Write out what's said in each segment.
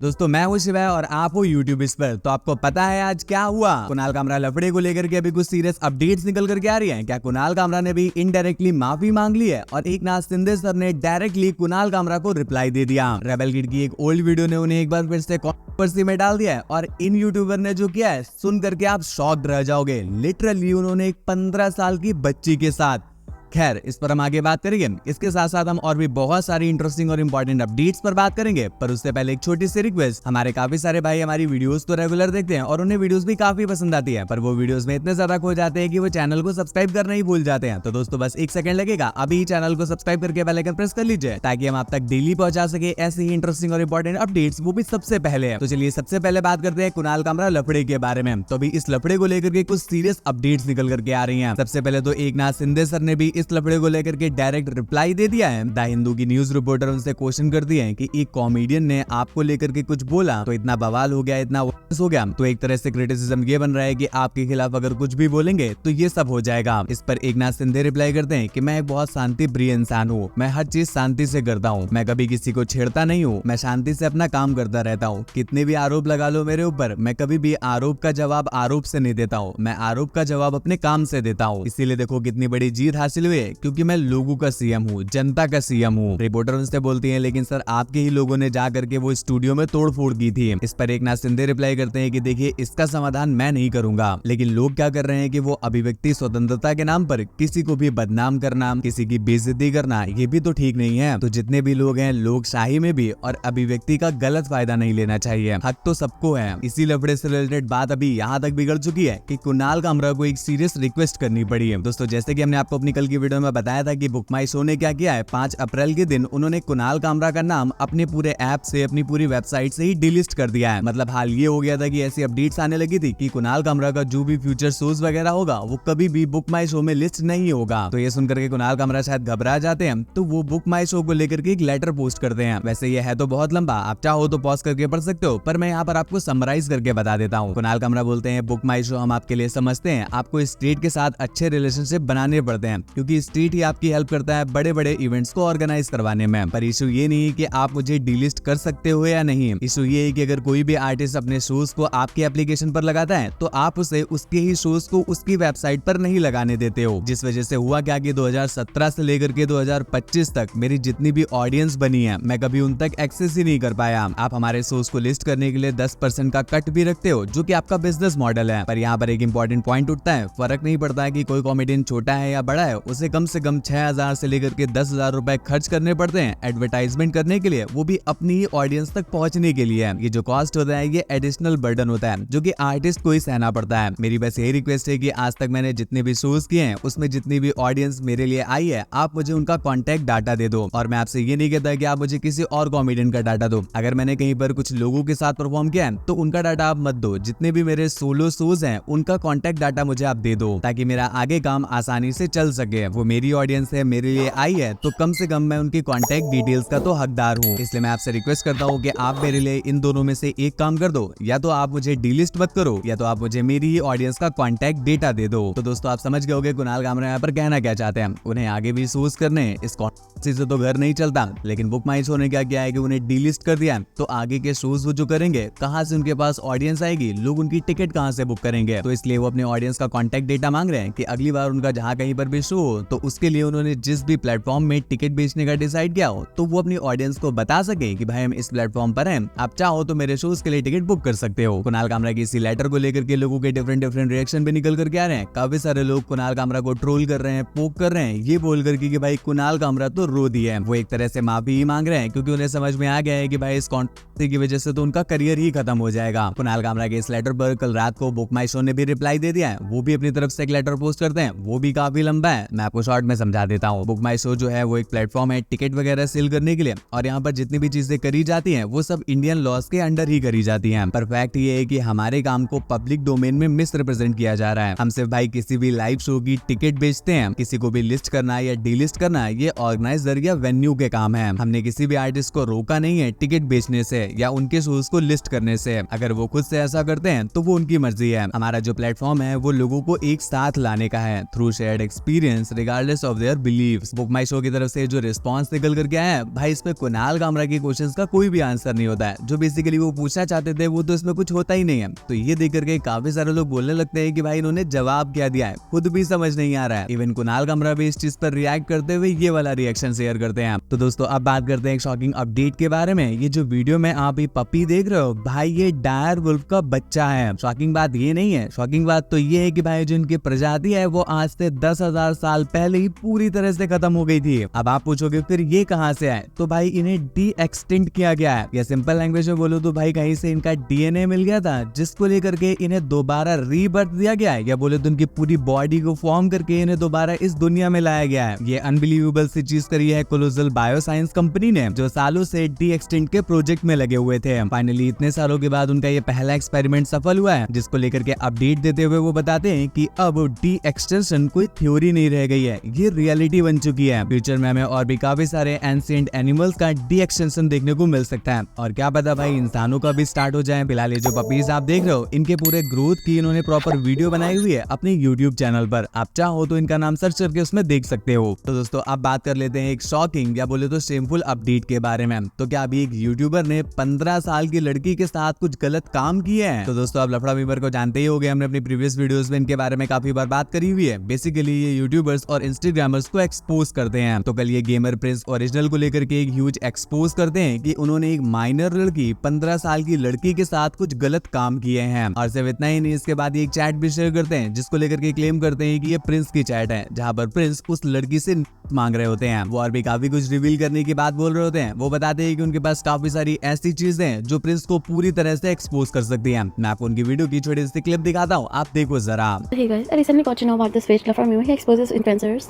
दोस्तों मैं हूं शिवा और आप हो यूट्यूब इस पर। तो आपको पता है आज क्या हुआ? कुणाल कामरा लफड़े को लेकर के अभी कुछ सीरियस अपडेट्स निकल करके आ रही हैं। क्या कुणाल कामरा ने भी इनडायरेक्टली माफी मांग ली है और एकनाथ शिंदे सर ने डायरेक्टली कुणाल कामरा को रिप्लाई दे दिया। रेबल किड की एक ओल्ड वीडियो ने उन्हें एक बार फिर से कंट्रोवर्सी में डाल दिया है और इन यूट्यूबर ने जो किया है सुन करके आप शॉक्ड रह जाओगे। लिटरली उन्होंने एक 15 साल की बच्ची के साथ, खैर इस पर हम आगे बात करेंगे। इसके साथ साथ हम और भी बहुत सारी इंटरेस्टिंग और इंपॉर्टेंट अपडेट्स पर बात करेंगे, पर उससे पहले एक छोटी सी रिक्वेस्ट। हमारे काफी सारे भाई हमारी वीडियोस तो रेगुलर देखते हैं और उन्हें वीडियोस भी काफी पसंद आती है, पर वो वीडियोस में इतने ज्यादा खो जाते हैं कि वो चैनल को सब्सक्राइब करना ही भूल जाते हैं। तो दोस्तों बस एक सेकंड लगेगा, अभी चैनल को सब्सक्राइब करके बेल आइकन प्रेस कर लीजिए ताकि हम आप तक डेली पहुंचा सके ऐसे ही इंटरेस्टिंग और इंपॉर्टेंट अपडेट्स, वो भी सबसे पहले। तो चलिए सबसे पहले बात करते हैं कुणाल कामरा लफड़े के बारे में। तो अभी इस लफड़े को लेकर के कुछ सीरियस अपडेट्स निकल करके आ रही हैं। सबसे पहले तो एकनाथ शिंदे सर ने भी इस लफड़े को लेकर के डायरेक्ट रिप्लाई दे दिया है। द हिंदू की न्यूज रिपोर्टर उनसे क्वेश्चन करती है कि एक कॉमेडियन ने आपको लेकर के कुछ बोला तो इतना बवाल हो गया, इतना हो गया, तो एक तरह से क्रिटिसिज्म ये बन रहा है कि आपके खिलाफ अगर कुछ भी बोलेंगे तो ये सब हो जाएगा। इस पर एकनाथ शिंदे रिप्लाई करते हैं कि मैं एक बहुत शांति प्रिय इंसान हूँ, मैं हर चीज शांति से करता हूँ, मैं कभी किसी को छेड़ता नहीं हूँ, मैं शांति से अपना काम करता रहता हूँ। कितने भी आरोप लगा लो मेरे ऊपर, मैं कभी भी आरोप का जवाब आरोप से नहीं देता हूँ, मैं आरोप का जवाब अपने काम से देता हूँ। इसीलिए देखो कितनी बड़ी जीत हासिल हुई है, क्योंकि मैं लोगों का सीएम हूँ, जनता का सीएम हूँ। रिपोर्टर उनसे बोलती है लेकिन सर आपके ही लोगों ने जा करके वो स्टूडियो में तोड़ फोड़ की थी। इस पर एकनाथ शिंदे रिप्लाई करते हैं कि देखिए इसका समाधान मैं नहीं करूंगा, लेकिन लोग क्या कर रहे हैं कि वो अभिव्यक्ति स्वतंत्रता के नाम पर किसी को भी बदनाम करना, किसी की बेइज्जती करना, ये भी तो ठीक नहीं है। तो जितने भी लोग हैं लोकशाही में भी और अभिव्यक्ति का गलत फायदा नहीं लेना चाहिए, हक तो सबको है। इसी लफड़े से रिलेटेड बात अभी यहाँ तक बिगड़ चुकी है कि कुणाल कामरा को एक सीरियस रिक्वेस्ट करनी पड़ी है। दोस्तों जैसे कि हमने आपको अपनी कल की वीडियो में बताया था कि बुक माई शो ने क्या किया है, 5 अप्रैल के दिन उन्होंने कुणाल कामरा का नाम अपने पूरे ऐप से, अपनी पूरी वेबसाइट से ही डिलीट कर दिया है। मतलब हाल ये हो गया था कि ऐसी अपडेट्स आने लगी थी कि कुणाल कामरा का जो भी फ्यूचर शोज वगैरह होगा वो कभी भी बुक माई शो में लिस्ट नहीं होगा। तो ये सुनकर के कुणाल कामरा शायद घबरा जाते हैं, तो वो बुक माई शो को लेकर के एक लेटर पोस्ट करते हैं। वैसे ये है तो बहुत लंबा, आप चाहो तो पॉज करके पढ़ सकते हो, पर मैं यहाँ पर आपको समराइज करके बता देता हूँ। कुणाल कामरा बोलते हैं बुक माई शो हम आपके लिए समझते हैं, आपको स्टेट के साथ अच्छे रिलेशनशिप बनाने पड़ते हैं, क्योंकि स्टेट ही आपकी हेल्प करता है बड़े बड़े इवेंट्स को ऑर्गेनाइज करवाने में। पर इशू ये नहीं है कि आप मुझे डिलीट कर सकते हो या नहीं, इशू ये है कि अगर कोई भी आर्टिस्ट अपने शोज को आपके एप्लीकेशन पर लगाता है तो आप उसे उसके ही शोज को उसकी वेबसाइट पर नहीं लगाने देते हो। जिस वजह से हुआ क्या कि 2017 से लेकर के 2025 तक मेरी जितनी भी ऑडियंस बनी है मैं कभी उन तक एक्सेस ही नहीं कर पाया। आप हमारे शोज को लिस्ट करने के लिए 10% का कट भी रखते हो, जो कि आपका बिजनेस मॉडल है। पर यहाँ पर एक इंपॉर्टेंट पॉइंट उठता है, फर्क नहीं पड़ता है कि कोई कॉमेडियन छोटा है या बड़ा है, उसे कम से कम 6000 से लेकर के 10,000 रुपए खर्च करने पड़ते हैं एडवर्टाइजमेंट करने के लिए, वो भी अपनी ही ऑडियंस तक पहुंचने के लिए। ये जो कॉस्ट होता है ये एडिशनल बर्डन होता है जो कि आर्टिस्ट को ही सहना पड़ता है। मेरी बस यही रिक्वेस्ट है कि आज तक मैंने जितने भी शोज किए हैं उसमें जितनी भी ऑडियंस मेरे लिए आई है, आप मुझे उनका कॉन्टेक्ट डाटा दे दो। और मैं आपसे ये नहीं कहता कि आप मुझे किसी और कॉमेडियन का डाटा दो। अगर मैंने कहीं पर कुछ लोगों के साथ परफॉर्म किया है तो उनका डाटा आप मत दो। जितने भी मेरे सोलो शोज हैं उनका कॉन्टेक्ट डाटा मुझे आप दे दो, ताकि मेरा आगे काम आसानी से चल सके। वो मेरी ऑडियंस है, मेरे लिए आई है, तो कम से कम मैं उनकी कॉन्टेक्ट डिटेल्स का तो हकदार हूँ। इसलिए मैं आपसे रिक्वेस्ट करता हूँ कि आप मेरे लिए इन दोनों में से एक काम कर दो, या तो आप मुझे डिलिस्ट मत करो या तो आप मुझे मेरी ही ऑडियंस का कॉन्टेक्ट डेटा दे दो। तो दोस्तों आप समझ गए होंगे कुणाल कामरा यहाँ पर कहना क्या चाहते हैं। उन्हें आगे भी शोज करने, इस कॉन्टेक्ट से तो घर नहीं चलता, लेकिन बुक माई शो ने क्या किया है कि उन्हें डिलिस्ट कर दिया, तो आगे के शोज वो जो करेंगे कहाँ से उनके पास ऑडियंस आएगी, लोग उनकी टिकट कहाँ से बुक करेंगे। तो इसलिए वो अपने ऑडियंस का कॉन्टेक्ट डेटा मांग रहे हैं कि अगली बार उनका जहाँ कहीं पर भी शो हो तो उसके लिए उन्होंने जिस भी प्लेटफॉर्म में टिकट बेचने का डिसाइड किया हो तो वो अपनी ऑडियंस को बता सके कि भाई हम इस प्लेटफॉर्म पर हैं, आप चाहो तो मेरे शोज के लिए टिकट बुक कर सकते हो। कुणाल कामरा की इसी लेटर को लेकर के लोगों के डिफरेंट रिएक्शन भी निकल करके आ रहे हैं। काफी सारे लोग कुणाल कामरा को ट्रोल कर रहे हैं, पोक कर रहे हैं, ये बोल करके कि भाई कुणाल कामरा तो रो दिया है। वो एक तरह से माफी ही मांग रहे हैं, क्योंकि उन्हें समझ में आ गया है कि भाई इस कॉन्ट्रोवर्सी की वजह से तो उनका करियर ही खत्म हो जाएगा। कुणाल कामरा के इस लेटर पर कल रात को बुक माई शो ने भी रिप्लाई दे दिया है। वो भी अपनी तरफ से एक लेटर पोस्ट करते हैं, वो भी काफी लंबा है, मैं आपको शॉर्ट में समझा देता हूँ। बुक माई शो जो है वो एक प्लेटफॉर्म है टिकट वगैरह सेल करने के लिए, और यहाँ पर जितनी भी चीजें करी जाती हैं वो सब इंडियन लॉज के अंडर ही करी जाती हैं। पर फैक्ट ये है कि हमारे काम को पब्लिक डोमेन में मिस रिप्रेजेंट किया जा रहा है। हम सिर्फ भाई किसी भी लाइव शो की टिकट बेचते हैं, किसी को भी लिस्ट करना या डिलिस्ट करना ये ऑर्गेनाइजर या वेन्यू के काम है। हमने किसी भी आर्टिस्ट को रोका नहीं है टिकट बेचने से या उनके शोज को लिस्ट करने से। अगर वो खुद से ऐसा करते हैं तो वो उनकी मर्जी है। हमारा जो प्लेटफॉर्म है वो लोगों को एक साथ लाने का है through shared experience, questions regardless of their beliefs. BookMyShow की तरफ से जो रिस्पांस निकल करके आया है भाई, इस पे कुणाल कामरा के क्वेश्चंस का कोई भी आंसर नहीं होता है। जो बेसिकली वो पूछना चाहते थे वो तो इसमें कुछ होता ही नहीं है। तो ये देख करके काफी सारे लोग बोलने लगते हैं कि भाई इन्होंने जवाब क्या दिया है, खुद भी समझ नहीं आ रहा है। इवन कुणाल कामरा भी इस चीज पर रिएक्ट करते हुए ये वाला रिएक्शन शेयर करते हैं। तो दोस्तों अब बात करते हैं एक शॉकिंग अपडेट के बारे में। ये जो वीडियो में आप ये पपी देख रहे हो भाई, ये डायर वुल्फ का बच्चा है। शॉकिंग बात ये नहीं है, शॉकिंग बात तो ये है कि भाई जो इनकी प्रजाति है वो आज से 10,000 साल पहले ही पूरी तरह से खत्म हो गई थी। अब आप पूछोगे फिर ये कहां से आए, तो भाई इन्हें डी एक्सटिंक्ट किया गया है, या सिंपल लैंग्वेज में बोलो तो भाई कहीं से इनका डीएनए मिल गया था जिसको लेकर के इन्हें दोबारा रीबर्थ दिया गया है, या बोले तो उनकी पूरी बॉडी को फॉर्म करके इन्हें दोबारा इस दुनिया में लाया गया है। ये अनबिलीवेबल सी चीज करी है कोलोसल बायोसाइंस कंपनी ने, जो सालों से डी एक्सटिंक्ट के प्रोजेक्ट में लगे हुए थे। फाइनली इतने सालों के बाद उनका ये पहला एक्सपेरिमेंट सफल हुआ है, जिसको लेकर के अपडेट देते हुए वो बताते हैं कि अब डी एक्सटेंशन कोई थ्योरी नहीं रह गई है, ये रियलिटी बन चुकी है। फ्यूचर में हमें और भी काफी सारे एंशिएंट एनिमल्स का डी एक्सटेंशन देखने को मिल सकता है, और क्या पता भाई इंसानों का भी स्टार्ट हो जाए। फिलहाल ये जो पपीज आप देख रहे हो इनके पूरे ग्रोथ की इन्होंने प्रॉपर वीडियो बनाई हुई है अपने यूट्यूब चैनल पर, आप चाहो तो इनका नाम सर्च करके उसमें देख सकते हो। तो दोस्तों अब बात कर लेते हैं एक शॉकिंग या बोले तो शेमफुल अपडेट के बारे में। तो क्या अभी एक यूट्यूबर ने 15 साल की लड़की के साथ कुछ गलत काम किए हैं? तो दोस्तों आप लफड़ा मीमर को जानते ही होंगे, हमने अपनी प्रीवियस वीडियोस में इनके बारे में काफी बार बात करी हुई है। बेसिकली ये यूट्यूबर्स और इंस्टाग्रामर्स को एक्सपोज करते हैं। तो कल ये गेमर प्रिंस ओरिजिनल को लेकर के एक ह्यूज एक्सपोज करते हैं कि उन्होंने एक माइनर लड़की 15 साल की लड़की के साथ कुछ गलत काम किए हैं। और सिर्फ इतना ही नहीं, इसके बाद ये एक चैट भी शेयर करते हैं जिसको लेकर के क्लेम करते हैं कि ये प्रिंस की चैट है, जहां पर प्रिंस उस लड़की से मांग रहे होते हैं। वो और भी काफी कुछ रिवील करने की बात बोल रहे होते हैं। वो बताते हैं कि उनके पास काफी सारी ऐसी चीजें हैं जो प्रिंस को पूरी तरह से एक्सपोज कर सकती हैं। मैं आपको उनकी वीडियो की छोटी सी क्लिप दिखाता हूँ, आप देखो जरा। Hey guys, I recently got to know about this page from you. He exposes influencers.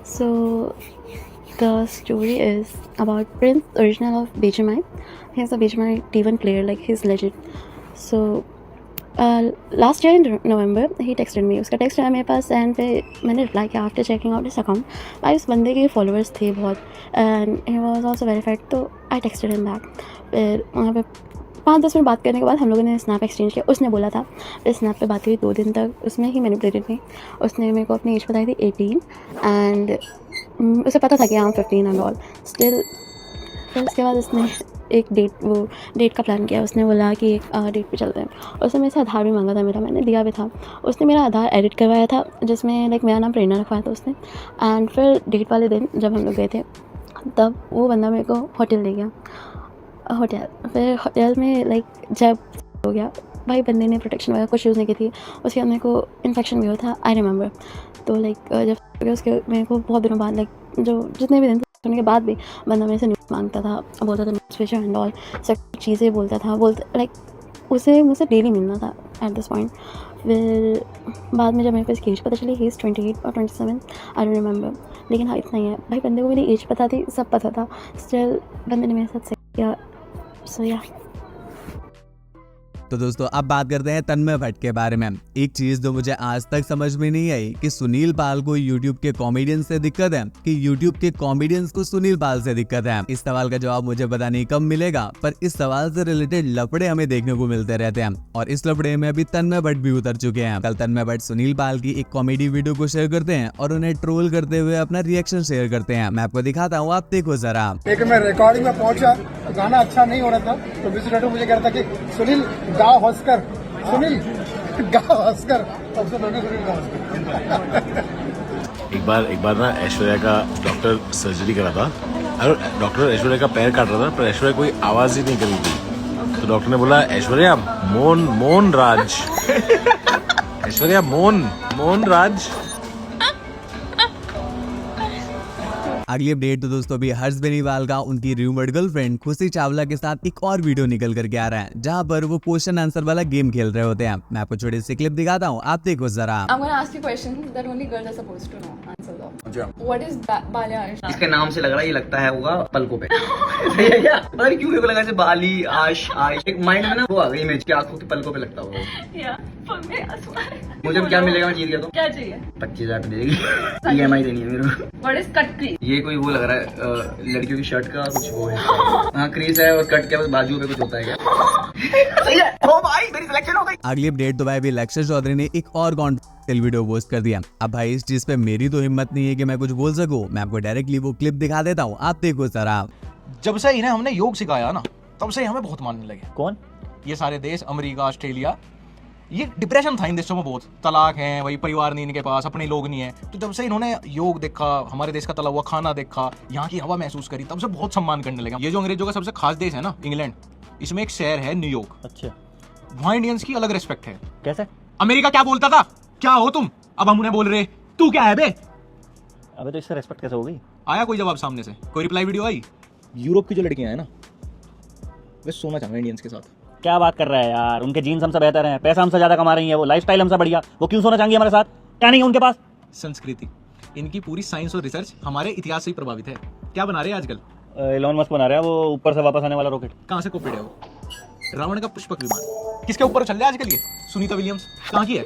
So the story is about Prince, original of BGMI. He's a BGMI T1 player, like he's legend. So last year in November he texted me. उसका text आया मेरे पास and फिर मैंने reply किया after checking out his account. भाई उस बंदे के फॉलोअर्स थे बहुत and he was also verified, तो आई टेक्स्टेड हिम बैक। फिर वहाँ पे 5-10 मिनट बात करने के बाद हम लोगों ने स्नैप एक्सचेंज किया। उसने बोला था, फिर स्नैप पे बात हुई 2 दिन तक, उसमें ही मैनिपुलेटेड थी। उसने मेरे को अपनी एज बताई थी 18 एंड उसे पता था कि I am 15 and all still. फिर उसके बाद उसने एक डेट का प्लान किया। उसने बोला कि एक डेट पे चलते हैं। उसने मेरे से आधार भी मांगा था मेरा, मैंने दिया भी था। उसने मेरा आधार एडिट करवाया था जिसमें लाइक मेरा नाम प्रेरणा रखवाया था उसने। एंड फिर डेट वाले दिन जब हम लोग गए थे तब वो बंदा मेरे को होटल ले गया। फिर होटल में लाइक जब हो गया भाई, बंदे ने प्रोटेक्शन वगैरह कुछ यूज़ नहीं की थी। उसके बाद मेरे को इन्फेक्शन भी हुआ था, आई रिमेंबर। तो लाइक जब उसके मेरे को बहुत दिनों बाद लाइक जो जितने भी दिन होने के बाद भी बंदा मेरे से न्यूज़ मांगता था, बोलता था न्यूज़ फिशर एंड ऑल सब चीज़ें बोलता था, लाइक उसे मुझसे डेली मिलना था एट दिस पॉइंट। फिर बाद में जब मेरे को इसकी एज पता चली, ही इज़ 28 और 27, आई डोंट रिमेंबर। लेकिन हाँ इतना ही है भाई, बंदे को मेरी एज पता थी, सब पता था, स्टिल बंदे ने मेरे साथ सेक्स किया। सो या तो दोस्तों अब बात करते हैं तन्मय भट्ट के बारे में। एक चीज जो मुझे आज तक समझ में नहीं आई कि सुनील पाल को यूट्यूब के कॉमेडियन से दिक्कत है कि यूट्यूब के कॉमेडियंस को सुनील पाल से दिक्कत है। इस सवाल का जवाब मुझे पता नहीं कब मिलेगा, पर इस सवाल से रिलेटेड लफड़े हमें देखने को मिलते रहते हैं, और इस लफड़े में अभी तन्मय भट्ट भी उतर चुके हैं। कल तन्मय भट्ट सुनील पाल की एक कॉमेडी वीडियो को शेयर करते हैं और उन्हें ट्रोल करते हुए अपना रिएक्शन शेयर करते हैं। मैं आपको दिखाता हूँ, आप देखो जरा। एक मैं रिकॉर्डिंग में पहुंचा, गाना अच्छा नहीं हो रहा था, तो विजिटर मुझे कह रहा था कि सुनील गाओ हंसकर, सुनील गाओ हंसकर, तब से मैंने सुनील गाओ हंसकर। एक बार ना ऐश्वर्या का डॉक्टर सर्जरी करा था और डॉक्टर ऐश्वर्या का पैर काट रहा था, पर ऐश्वर्या कोई आवाज ही नहीं कर रही थी। तो डॉक्टर ने बोला, ऐश्वर्या मोन राज ऐश्वर्या मोन राज। अगली अपडेट तो दोस्तों अभी हर्ष बेनीवाल का उनकी रूमर्ड गर्लफ्रेंड खुशी चावला के साथ एक और वीडियो निकल करके आ रहा है, जहां पर वो क्वेश्चन आंसर वाला गेम खेल रहे होते हैं। मैं आपको छोटी सी क्लिप दिखाता हूँ, आप देखो जरा। I'm going to ask you questions that only girls are supposed to know answers of. What is balayage? इसके नाम से लग रहा है, ये लगता है होगा पलकों पे। सही है क्या? पता नहीं क्यों मेरे को लगा जैसे बाली आश आश, एक माइंड में ना वो आ गई इमेज की आंखों के पलकों पे लगता होगा। मुझे क्या मिलेगा मैं जीत गया तो? क्या चाहिए? 25,000 देगी। EMI देनी है मेरे को। What is cut crease? ये कोई वो लग रहा है लड़कियों की शर्ट का कुछ वो है। हाँ क्रीज है और कट क्या बाजू पे कुछ होता है क्या? सही है। ओ भाई मेरी सिलेक्शन हो गई। अगली अपडेट तो भाई अभी लक्ष्य चौधरी ने एक और कल वीडियो पोस्ट कर दिया। अब भाई इस चीज पे मेरी तो हिम्मत नहीं है कि मैं कुछ बोल सकूं। मैं आपको डायरेक्टली वो क्लिप दिखा देता हूँ, आप देखो जरा। जब से इन्हें हमने योग सिखाया ना, तब से हमें बहुत मानने लगे। कौन? ये सारे देश, अमेरिका, ऑस्ट्रेलिया। ये डिप्रेशन था इन देशों में बहुत, तलाक है, वही परिवार नहीं इनके पास, अपने लोग नहीं है। तो जब से इन्होंने योग देखा, हमारे देश का तला हुआ खाना देखा, यहाँ की हवा महसूस करी, तब से बहुत सम्मान करने लगे। ये जो अंग्रेजों का सबसे खास देश है ना, इंग्लैंड, इसमें एक शहर है न्यूयॉर्क। अच्छा, वहाँ इंडियंस की अलग रिस्पेक्ट है। कैसे? अमेरिका क्या बोलता था, क्या हो तुम, अब हम उन्हें बोल रहे तू क्या है बे। अबे तो इससे रेस्पेक्ट कैसे हो गई? आया कोई जवाब सामने से, कोई रिप्लाई वीडियो आई? यूरोप की जो लड़कियां हैं ना, वे सोना चाहेंगे इंडियंस के साथ। क्या बात कर रहा है यार, उनके जीन्स हमसे बेहतर हैं, पैसा हमसे ज्यादा कमा रही है, वो लाइफस्टाइल हमसे बढ़िया, वो क्यों सोना चाहेंगी हमारे साथ? क्या नहीं है उनके पास? संस्कृति, इनकी पूरी साइंस और रिसर्च हमारे इतिहास से ही प्रभावित है। क्या बना रहे हैं आजकल? एलोन मस्क बना रहा है वो ऊपर से वापस आने वाला रॉकेट। कहाँ से कॉपीड है वो? रावण का पुष्पक विमान किसके ऊपर चल रहा है आजकल? ये सुनीता विलियम्स कहाँ की है?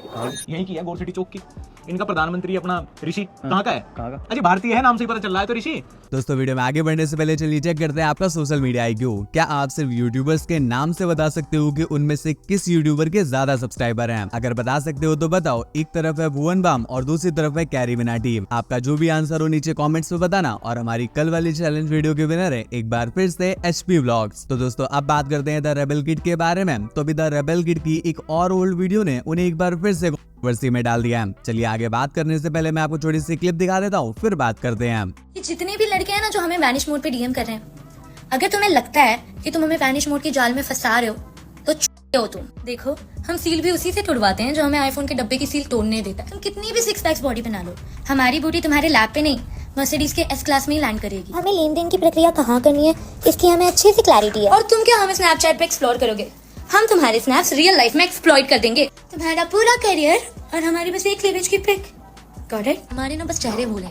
यहीं की है, गोर सिटी चौक की। इनका प्रधानमंत्री अपना ऋषि कहाँ का है? कहाँ का? अरे भारतीय है, नाम से ही पता चल रहा है तो ऋषि। दोस्तों वीडियो में आगे बढ़ने से पहले चलिए चेक करते हैं आपका सोशल मीडिया आईक्यू। क्या आप सिर्फ यूट्यूबर्स के नाम से बता सकते हो कि उनमें से किस यूट्यूबर के ज्यादा सब्सक्राइबर हैं? अगर बता सकते हो तो बताओ। एक तरफ है भुवन बाम और दूसरी तरफ है कैरी मिनाटी। आपका जो भी आंसर हो नीचे कमेंट्स में बताना। और हमारी कल वाली चैलेंज वीडियो के विनर है एक बार फिर से HP व्लॉग्स। तो दोस्तों अब बात करते हैं द रेबेल किड के बारे में। तो अभी द रेबेल किड की एक और ओल्ड वीडियो ने उन्हें एक बार फिर से कंट्रोवर्सी में डाल दिया है। चलिए आगे बात करने से पहले मैं आपको छोटी सी क्लिप दिखा देता हूँ, फिर बात करते हैं। ये जितने भी लड़के हैं ना जो हमें वैनिश मोड पे डीएम कर रहे हैं, अगर तुम्हें लगता है कि तुम हमें वैनिश मोड की जाल में फंसा रहे हो तो हो तुम। देखो हम सील भी उसी से तोड़वाते हैं जो हमें आईफोन के डब्बे की सील तोड़ने देता है। तुम कितनी भी 6 पैक्स बॉडी बना लो, हमारी बॉडी तुम्हारे लैब पे नहीं मर्सिडीज के S क्लास में ही लैंड करेगी। हमें लेन देन की प्रक्रिया कहाँ करनी है इसकी हमें अच्छी सी क्लैरिटी है। और तुम क्या हमें स्नैपचैट पे एक्सप्लोर करोगे? हम तुम्हारे स्नैप्स रियल लाइफ में एक्सप्लॉइट कर देंगे। तुम्हारा पूरा करियर और हमारी बस एक क्लीवेज की पिक। Got it? हमारे ना बस चेहरे भूले,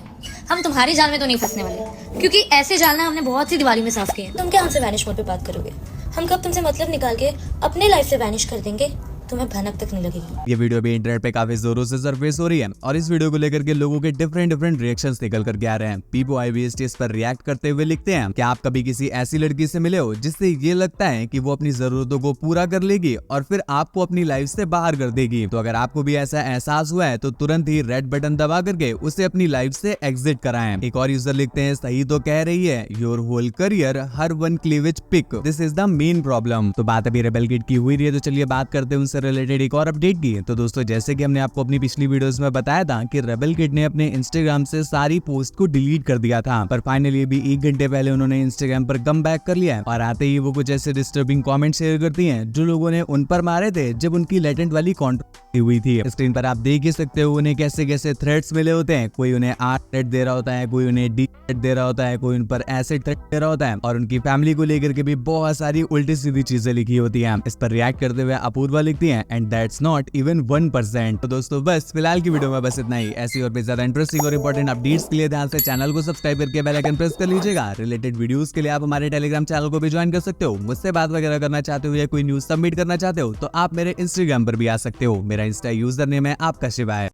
हम तुम्हारे जाल में तो नहीं फंसने वाले, क्योंकि ऐसे जाल ना हमने बहुत सी दिवाली में साफ किए हैं। तुम क्या हमसे वैनिश मोड पे बात करोगे? हम कब तुमसे मतलब निकाल के अपने लाइफ से वैनिश कर देंगे, तुम्हें भनक तक नहीं लगेगी। ये वीडियो भी इंटरनेट पे काफी जोरों से सरफेस हो रही है और इस वीडियो को लेकर के लोगों के डिफरेंट रिएक्शंस निकल करके आ रहे हैं। पीपो IBST इस पर रिएक्ट करते हुए लिखते हैं कि आप कभी किसी ऐसी लड़की से मिले हो जिससे ये लगता है कि वो अपनी जरूरतों को पूरा कर लेगी और फिर आपको अपनी लाइफ से बाहर कर देगी। तो अगर आपको भी ऐसा एहसास हुआ है तो तुरंत ही रेड बटन दबा करके उसे अपनी लाइफ से एग्जिट कराएं। एक और यूजर लिखते हैं सही तो कह रही है, your whole career her one cleavage pic, this is the main problem. तो बात अभी रेबेल किड की हुई रही है, तो चलिए बात करते हैं उनसे रिलेटेड एक और अपडेट की। तो दोस्तों जैसे कि हमने आपको अपनी पिछली वीडियोस में बताया था कि रेबेल किड ने अपने इंस्टाग्राम से सारी पोस्ट को डिलीट कर दिया था, पर फाइनली अभी 1 घंटे पहले उन्होंने इंस्टाग्राम पर कम बैक कर लिया है और आते ही वो कुछ ऐसे डिस्टर्बिंग कमेंट शेयर करती हैं जो लोगों ने उन पर मारे थे जब उनकी लेटेंट वाली कॉन्ट्रैक्ट हुई थी। स्क्रीन पर आप देख ही सकते हो उन्हें कैसे कैसे थ्रेट्स मिले होते हैं। कोई उन्हें R थ्रेट दे रहा होता है, कोई उन्हें D थ्रेट दे रहा होता है, कोई उन पर एसिड थ्रेट दे रहा होता है और उनकी फैमिली को लेकर के भी बहुत सारी उल्टी सीधी चीजें लिखी होती हैं। इस पर रिएक्ट करते हुए अपूर्वा लिखती है एंड दैट्स नॉट इवन 1%। तो दोस्तों बस फिलहाल की वीडियो में बस इतना ही। ऐसी और भी ज्यादा इंटरेस्टिंग और इंपॉर्टेंट अपडेट्स के लिए ध्यान से चैनल को सब्सक्राइब करके बेल आइकन प्रेस कर लीजिएगा। रिलेटेड वीडियोस के लिए आप हमारे टेलीग्राम चैनल को भी ज्वाइन कर सकते हो। मुझसे बात वगैरह करना चाहते हो या कोई न्यूज सबमिट करना चाहते हो तो आप मेरे इंस्टाग्राम पर भी आ सकते हो। मेरा इंस्टा यूजर नेम है आपका शिवाय।